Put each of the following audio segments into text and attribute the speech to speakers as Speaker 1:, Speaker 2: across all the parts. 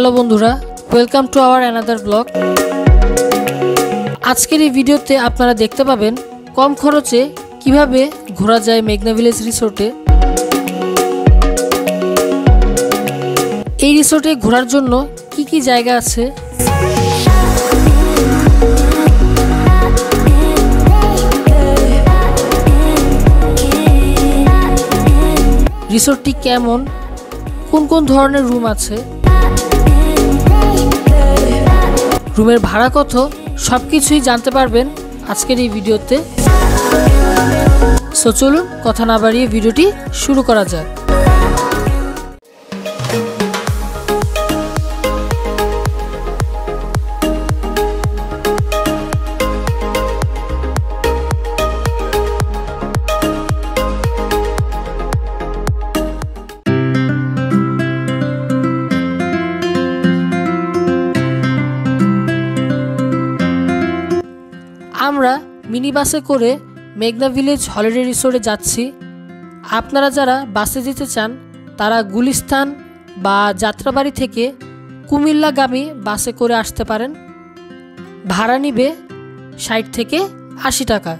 Speaker 1: Hello বন্ধুরা, welcome to our another blog. আজকের এই ভিডিওতে আপনারা দেখতে পাবেন কম খরচে কিভাবে ঘোরা যায় মেঘনা ভিলেজ রিসোর্টে। এই রিসোর্টে ঘোরার জন্য কি কি জায়গা আছে, রিসোর্টটি কেমন, কোন কোন ধরনের রুম আছে, রুমের ভাড়া কত, সবকিছুই জানতে পারবেন আজকের এই ভিডিওতে। সো চলুন কথা না বাড়িয়ে ভিডিওটি শুরু করা যাক। আমরা মিনি বাসে করে মেঘনা ভিলেজ হলিডে রিসোর্টে যাচ্ছি। আপনারা যারা বাসে যেতে চান তারা গুলিস্তান বা যাত্রাবাড়ি থেকে কুমিল্লাগামী বাসে করে আসতে পারেন। ভাড়া নিবে 60 থেকে 80 টাকা।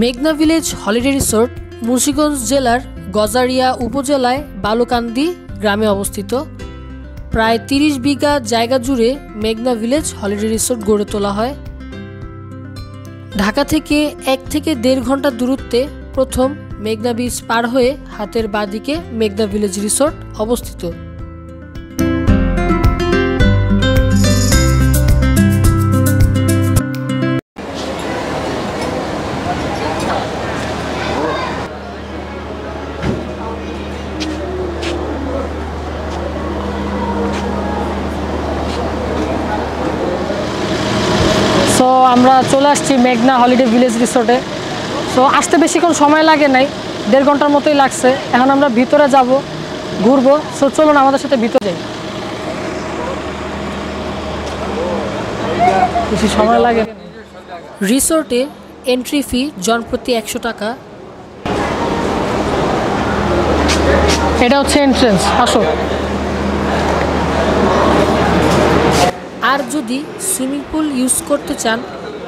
Speaker 1: মেঘনা ভিলেজ হলিডে রিসোর্ট মুন্সিগঞ্জ জেলার গজারিয়া উপজেলায় বালুকান্দি গ্রামে অবস্থিত। প্রায় 30 বিঘা জায়গা জুড়ে মেঘনা ভিলেজ হলিডে রিসোর্ট গড়ে তোলা হয়। ঢাকা থেকে 1 থেকে 1.5 ঘন্টা দূরত্বে প্রথম মেঘনা বীচ পার হয়ে হাতের বাঁদিকে মেঘনা ভিলেজ রিসোর্ট অবস্থিত। সো আমরা চলে আসছি মেঘনা হলিডে ভিলেজ রিসোর্টে। সো আসতে বেশিক্ষণ সময় লাগে নাই, 1.5 ঘন্টার মতোই লাগছে। এখন আমরা ভিতরে যাব, ঘুরবো। সো চলুন আমাদের সাথে ভিতরে যাই, বেশি সময় লাগে। রিসোর্টে এন্ট্রি ফি জনপ্রতি 100 টাকা। এটা হচ্ছে এন্ট্রেন্স, আসো। আর যদি সুইমিং পুল ইউজ করতে চান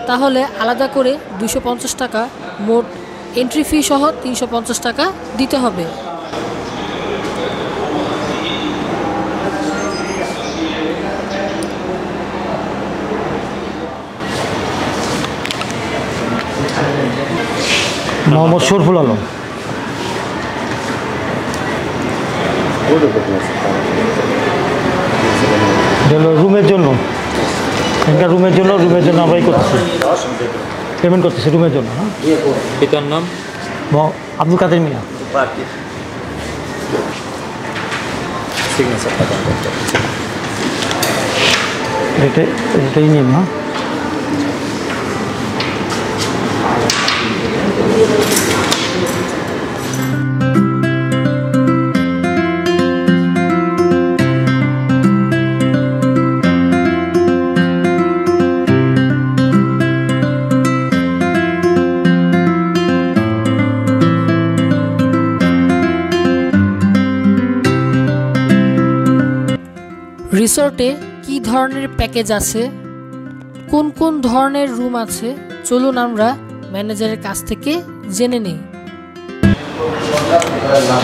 Speaker 1: তাহলে আলাদা করে 250 টাকা, মোট এন্ট্রি ফি সহ 350 টাকা দিতে হবে।
Speaker 2: মোহাম্মদ শরফুল আলম। রুমের জন্য রুমের জন্য আমরাই করতেছি, পেমেন্ট করতেছি রুমের জন্য। হ্যাঁ,
Speaker 3: পিতার নাম
Speaker 2: আব্দুল কাদের মিয়া। এটাই নিয়ম। হ্যাঁ,
Speaker 1: রিসোর্টে কি ধরনের প্যাকেজ আছে, কোন কোন ধরনের রুম আছে, চলুন আমরা ম্যানেজারের কাছ থেকে জেনে নিই।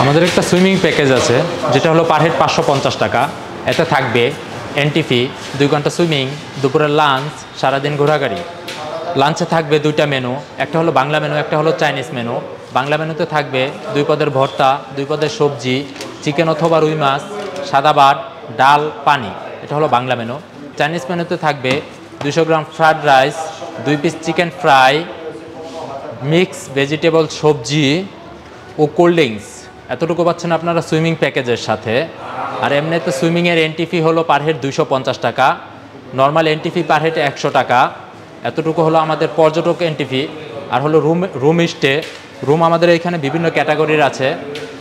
Speaker 3: আমাদের একটা সুইমিং প্যাকেজ আছে, যেটা হলো পার হেড 550 টাকা। এতে থাকবে এন্ট্রি ফি, 2 ঘন্টা সুইমিং, দুপুরের লাঞ্চ, সারাদিন ঘোরাঘুরি। লাঞ্চে থাকবে 2টা মেনু, একটা হলো বাংলা মেনু, একটা হলো চাইনিজ মেনু। বাংলা মেনুতে থাকবে 2 পদের ভর্তা, 2 পদের সবজি, চিকেন অথবা রুই মাছ, সাদা ভাত, ডাল, পানি। এটা হলো বাংলা মেনু। চাইনিজ মেনুতে থাকবে 200 gram fried rice, 2 piece chicken fry, mix vegetable সবজি ও কোল্ড ড্রিঙ্কস। এতটুকু পাচ্ছেন আপনারা সুইমিং প্যাকেজের সাথে। আর এমনিতে সুইমিংয়ের এন্ট্রি ফি হলো পার হেড 250 টাকা, normal entry fee per head 100 টাকা। এতটুকু হলো আমাদের পর্যটক এন্ট্রি ফি। আর হলো রুম স্টে রুম আমাদের এখানে বিভিন্ন ক্যাটাগরির আছে।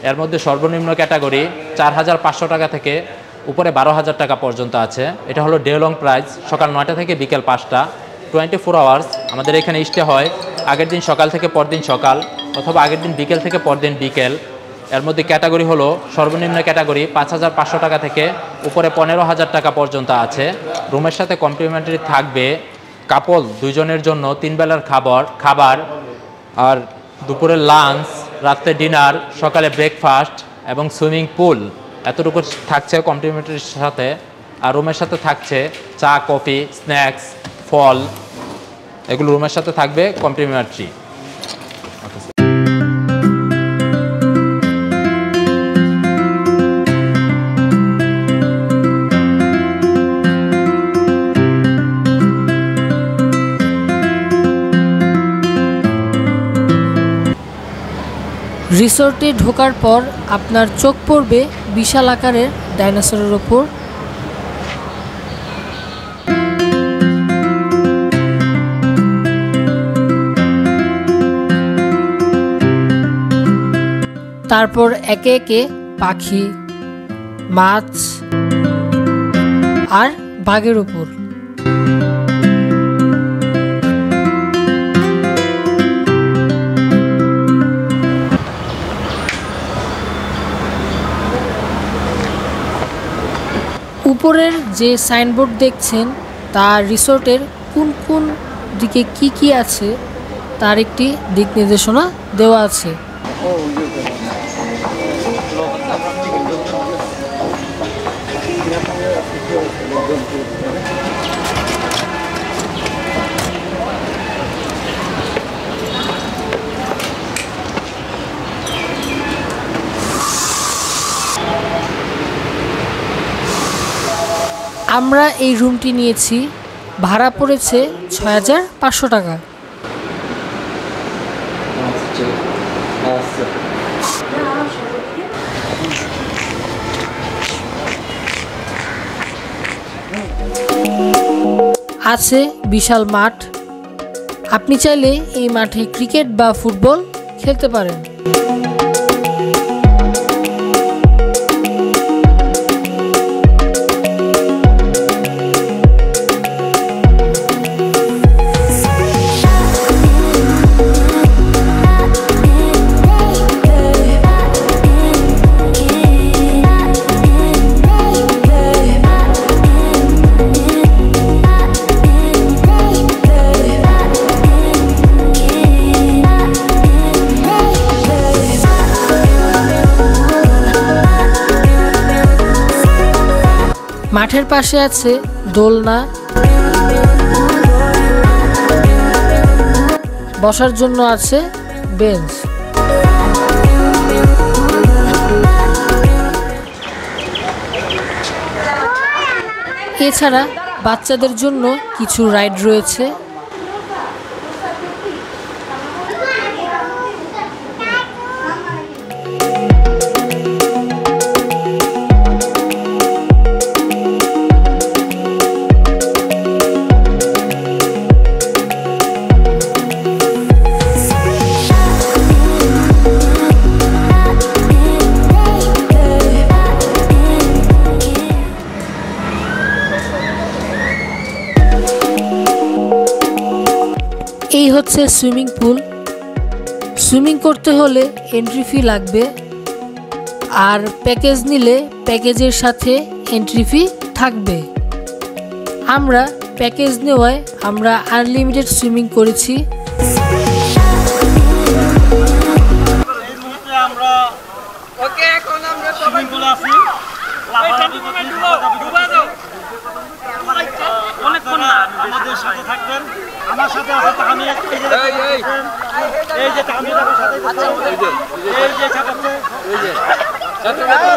Speaker 3: এর মধ্যে সর্বনিম্ন ক্যাটাগরি 4,500 টাকা থেকে উপরে 12,000 টাকা পর্যন্ত আছে। এটা হলো ডে লং প্রাইস, সকাল 9টা থেকে বিকেল 5টা, 24 আওয়ার্স। আমাদের এখানে স্টে হয় আগের দিন সকাল থেকে পরদিন সকাল, অথবা আগের দিন বিকেল থেকে পরদিন বিকেল। এর মধ্যে ক্যাটাগরি হলো সর্বনিম্ন ক্যাটাগরি 5,500 টাকা থেকে উপরে 15,000 টাকা পর্যন্ত আছে। রুমের সাথে কমপ্লিমেন্টারি থাকবে কাপল 2 জনের জন্য 3 বেলার খাবার, আর দুপুরের লাঞ্চ, রাত্রে ডিনার, সকালে ব্রেকফাস্ট এবং সুইমিং পুল, এতটুকু থাকছে কমপ্লিমেন্টারির সাথে। আর রুমের সাথে থাকছে চা, কফি, স্ন্যাক্স, ফল, এগুলো রুমের সাথে থাকবে কমপ্লিমেন্টারি।
Speaker 1: রিসোর্টে ঢোকার পর আপনার চোখ পড়বে বিশাল আকারের ডাইনোসরের ওপর। তারপর একে একে পাখি, মাছ আর বাঘের উপর। উপরের যে সাইনবোর্ড দেখছেন তা রিসোর্টের কোন কোন দিকে কি কি আছে তার একটি দিক নির্দেশনা দেওয়া আছে। আমরা এই রুমটি নিয়েছি, ভাড়া পড়েছে 6,500 টাকা। আছে বিশাল মাঠ, আপনি চাইলে এই মাঠে ক্রিকেট বা ফুটবল খেলতে পারেন। মাঠের পাশে আছে দোলনা, বসার জন্য আছে বেঞ্চ। এছাড়া বাচ্চাদের জন্য কিছু রাইড রয়েছে। এই হচ্ছে সুইমিং পুল। সুইমিং করতে হলে এন্ট্রি ফি লাগবে, আর প্যাকেজ নিলে প্যাকেজের সাথে এন্ট্রি ফি থাকবে। আমরা প্যাকেজ নেওয়ায় আমরা আনলিমিটেড সুইমিং করেছি।
Speaker 2: আমাদের সাথে থাকবেন, আমার সাথে আছে তাহমিদ, এই যে তাহমিদ আমার সাথে, এই যে চাকাচ্ছে, এই যে এত ভালো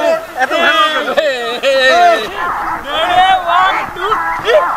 Speaker 2: 1 2 3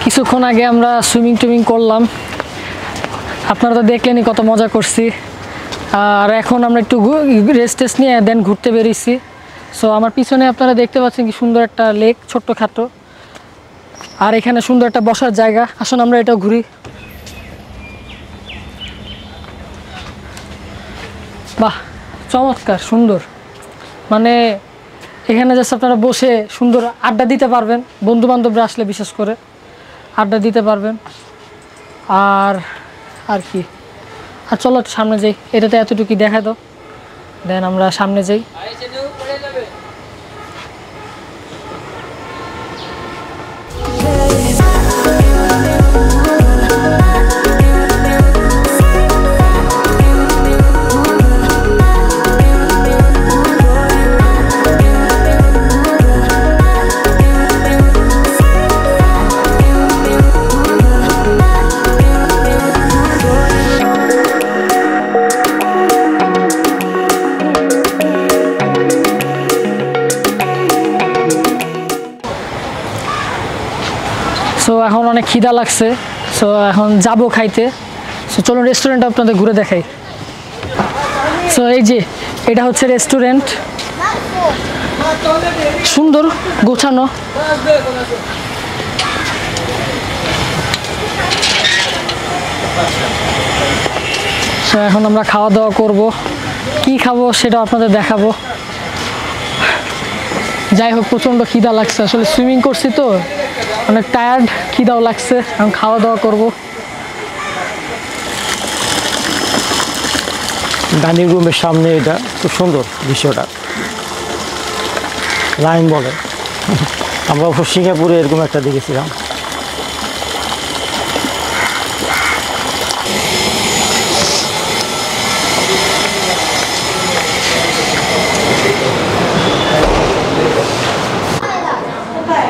Speaker 1: কিছুক্ষণ আগে আমরা সুইমিং করলাম, আপনারা তো দেখলেনই কত মজা করছি। আর এখন আমরা একটু রেস্ট নিয়ে দেন ঘুরতে বেরিয়েছি। সো আমার পিছনে আপনারা দেখতে পাচ্ছেন কি সুন্দর একটা লেক, ছোট্টখাটো, আর এখানে সুন্দর একটা বসার জায়গা। আসুন আমরা এটা ঘুরি। বাহ, চমৎকার, সুন্দর। মানে এখানে জাস্ট আপনারা বসে সুন্দর আড্ডা দিতে পারবেন, বন্ধু বান্ধবরা আসলে বিশেষ করে আড্ডা দিতে পারবেন। আর কি, আর চলো সামনে যাই, এটাতে এতটুকুই দেখা দাও, দেন আমরা সামনে যাই। সো এখন অনেক খিদা লাগছে, সো এখন যাবো খাইতে। সো চলুন রেস্টুরেন্ট আপনাদের ঘুরে দেখাই। সো এই যে এটা হচ্ছে রেস্টুরেন্ট, সুন্দর গোছানো। সো এখন আমরা খাওয়া দাওয়া করব, কি খাবো সেটা আপনাদের দেখাবো। যাই হোক, প্রচণ্ড খিদা লাগছে, আসলে সুইমিং করছি তো অনেক টায়ার্ড, খিদাও লাগছে, এখন খাওয়া দাওয়া করবো।
Speaker 4: ডাইনিং রুমের সামনে এটা খুব সুন্দর দৃশ্যটা, লাইন বলে। আমরা সিঙ্গাপুরে এরকম একটা দেখেছিলাম।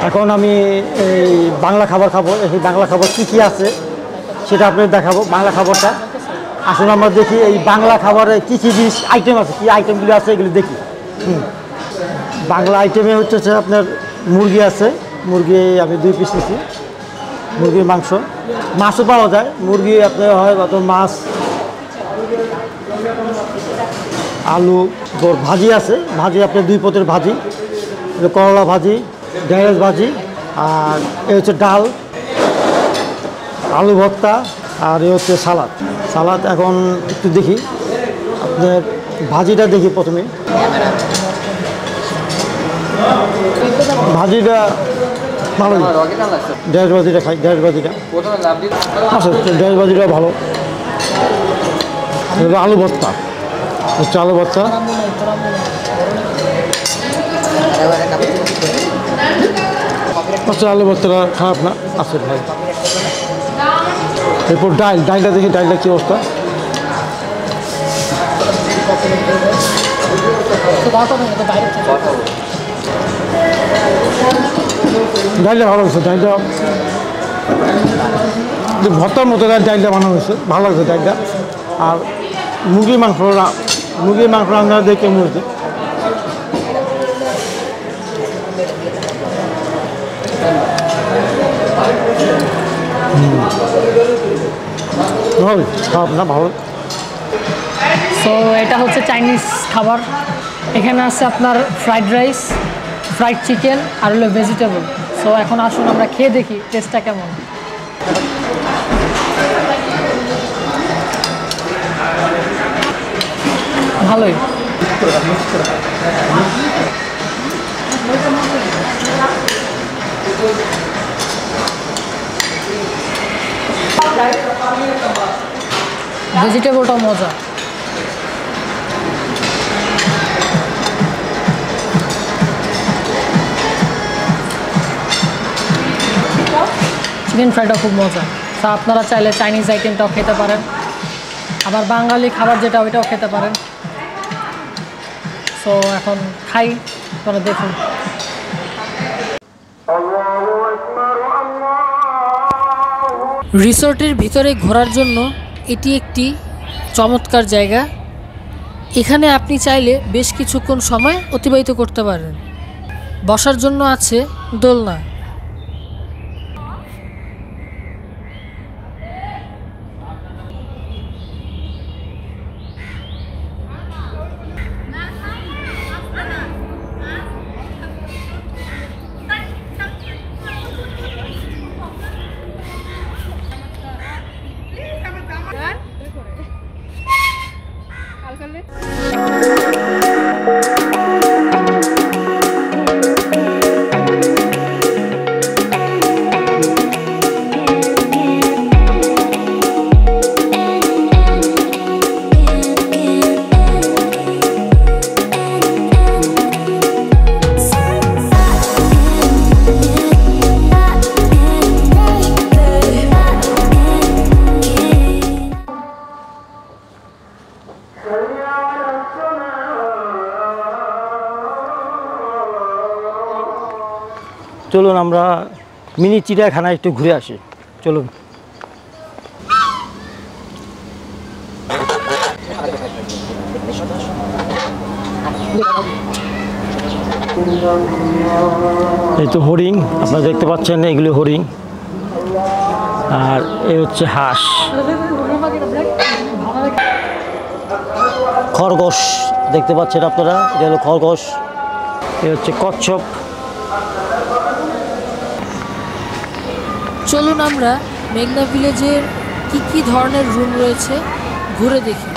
Speaker 4: এখন আমি এই বাংলা খাবার খাবো। এই বাংলা খাবার কী কী আছে সেটা আপনাদের দেখাবো, বাংলা খাবারটা। আসলে আমরা দেখি এই বাংলা খাবারে কী কী জিনিস আইটেম আছে, কী আইটেমগুলি আছে এগুলি দেখি। বাংলা আইটেমে হচ্ছে আপনার মুরগি আছে, মুরগি আমি 2 পিস নিচ্ছি, মুরগির মাংস। মাছও পাওয়া যায়, মুরগি আপনার হয় কত মাছ, আলু, ভাজি আছে, ভাজি আপনার 2 পদের ভাজি, করলা ভাজি, ঢেঁড়স ভাজি, আর এ হচ্ছে ডাল, আলু ভর্তা, আর এ হচ্ছে সালাদ। সালাদ এখন একটু দেখি, আপনার ভাজিটা দেখি প্রথমে। ভাজিটা ভালো, ঢেঁড়স ভাজিটা খাই, ঢেঁড়স ভাজিটা আচ্ছা, ঢেঁড়স ভাজিটা ভালো। আলু ভর্তা হচ্ছে, আলু ভর্তা। আচ্ছা, আলু ভর্তাটা খারাপ না, আছে ভাই। এরপর ডালটা দেখি, ডালটা কী অবস্থা। ডালটা ভালো হয়েছে, ডালটা ভর্তার মতো ডালটা বানানো হয়েছে, ভালো লাগছে ডালটা। আর মুরগির মাংস রান্না দিয়ে কেমন হয়েছে। খারাপ না, ভালো।
Speaker 1: সো এটা হচ্ছে চাইনিজ খাবার। এখানে আছে আপনার ফ্রাইড রাইস, ফ্রাইড চিকেন, আর হলো ভেজিটেবল। সো এখন আসুন আমরা খেয়ে দেখি টেস্টটা কেমন। ভালোই। ভেজিটেবলটাও মজা। চিকেন ফ্রাইটাও খুব মজা। তা আপনারা চাইলে চাইনিজ আইটেমটাও খেতে পারেন, আবার বাঙালি খাবার যেটা ওইটাও খেতে পারেন। সো এখন খাই, আপনারা দেখুন। রিসোর্টের ভিতরে ঘোরার জন্য এটি একটি চমৎকার জায়গা। এখানে আপনি চাইলে বেশ কিছুক্ষণ সময় অতিবাহিত করতে পারেন। বসার জন্য আছে দোলনা।
Speaker 4: চলুন আমরা মিনি চিড়িয়াখানা একটু ঘুরে আসি, চলুন। এই তো হরিণ আপনারা দেখতে পাচ্ছেন, এগুলি হরিণ। আর এই হচ্ছে হাঁস, খরগোশ দেখতে পাচ্ছেন আপনারা, এটা হলো খরগোশ। এই হচ্ছে কচ্ছপ।
Speaker 1: চলুন আমরা মেঘনা ভিলেজের কি ধরনের রুম রয়েছে ঘুরে দেখি।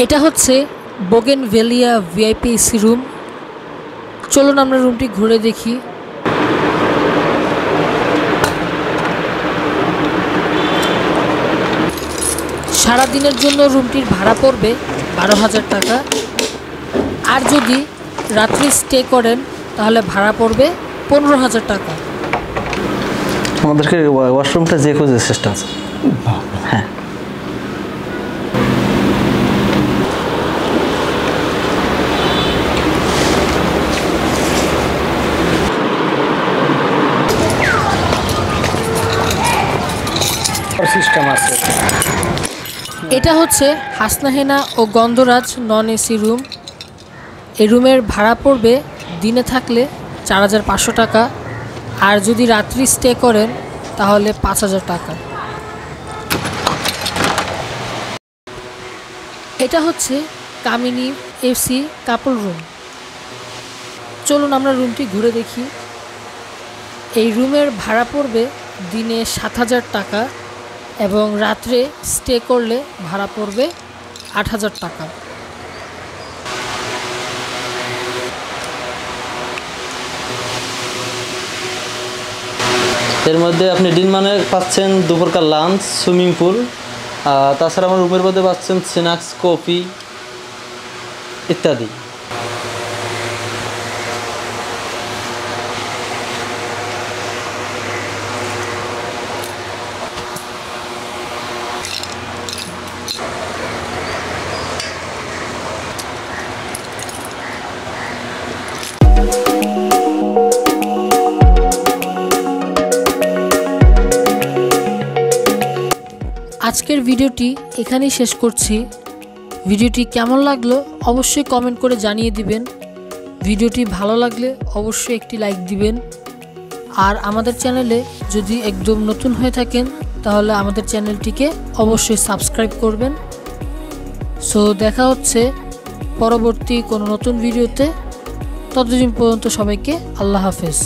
Speaker 1: এটা হচ্ছে বোগেনভেলিয়া ভিআইপি এসি রুম। চলুন আমরা রুমটি ঘুরে দেখি। সারা দিনের জন্য রুমটির ভাড়া পড়বে 12,000 টাকা। আর যদি রাত্রি স্টে করেন তাহলে ভাড়া পড়বে 15,000 টাকা।
Speaker 5: আমাদেরকে ওয়াশরুমটা যে খুঁজে সিস্টেম আছে। হ্যাঁ,
Speaker 4: সিস্টেম আছে।
Speaker 1: এটা হচ্ছে হাসনাহেনা ও গন্ধরাজ নন এসি রুম। এই রুমের ভাড়া পড়বে দিনে থাকলে 4,500 টাকা, আর যদি রাত্রি স্টে করেন তাহলে 5,000 টাকা। এটা হচ্ছে কামিনী এফসি কাপল রুম। চলুন আমরা রুমটি ঘুরে দেখি। এই রুমের ভাড়া পড়বে দিনে 7,000 টাকা এবং রাত্রে স্টে করলে ভাড়া পড়বে 8,000 টাকা।
Speaker 5: এর মধ্যে আপনি দিন মানে পাচ্ছেন দুপুরকার লাঞ্চ, সুইমিং পুল, তাছাড়া আমার রুমের মধ্যে পাচ্ছেন স্ন্যাক্স, কফি ইত্যাদি।
Speaker 1: আজকের ভিডিওটি এখানেই শেষ করছি। ভিডিওটি কেমন লাগলো অবশ্যই কমেন্ট করে জানিয়ে দিবেন। ভিডিওটি ভালো লাগলে অবশ্যই একটি লাইক দিবেন। আর আমাদের চ্যানেলে যদি একদম নতুন হয়ে থাকেন তাহলে আমাদের চ্যানেলটিকে অবশ্যই সাবস্ক্রাইব করবেন। সো দেখা হচ্ছে পরবর্তী কোনো নতুন ভিডিওতে। ততদিন পর্যন্ত সবাইকে আল্লাহ হাফেজ।